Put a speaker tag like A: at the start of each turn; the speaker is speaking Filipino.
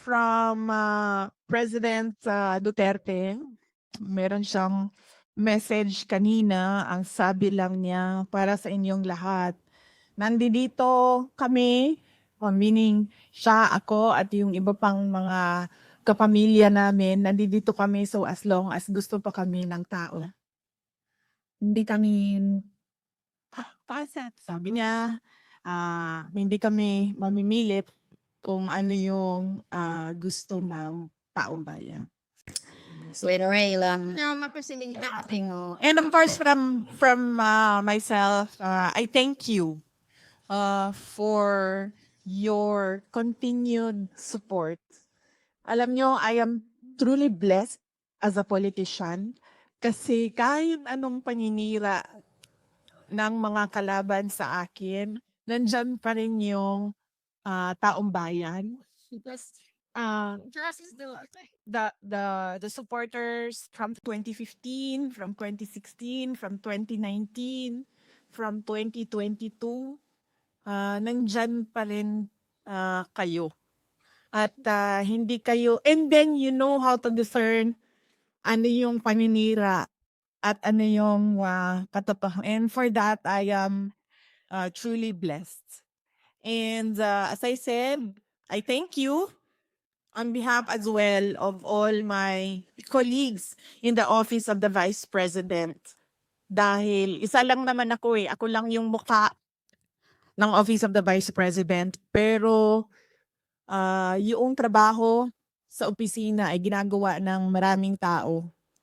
A: from President Duterte. Meron siyang message kanina. Ang sabi lang niya, para sa inyong lahat. Nandito kami, meaning siya, ako, at yung iba pang mga kapamilya namin. Nandito kami so as long as gusto pa kami ng tao. Hindi kami paset, sabi niya. Hindi kami mamimilit kung ano yung gusto ng taong bayan.
B: So anyway lang.
A: And of course, from myself, I thank you for your continued support. Alam nyo, I am truly blessed as a politician kasi kahit anong paninira ng mga kalaban sa akin, nandyan pa rin yung taong bayan. Because the supporters from 2015, from 2016, from 2019, from 2022, nandyan pa rin kayo. At hindi kayo, and then you know how to discern ano yung paninira at ano yung katotohanan. And for that, I am truly blessed. And as I said, I thank you on behalf as well of all my colleagues in the Office of the Vice President. Dahil isa lang naman ako ako lang yung mukha ng Office of the Vice President. Pero yung trabaho sa opisina ay ginagawa ng maraming tao.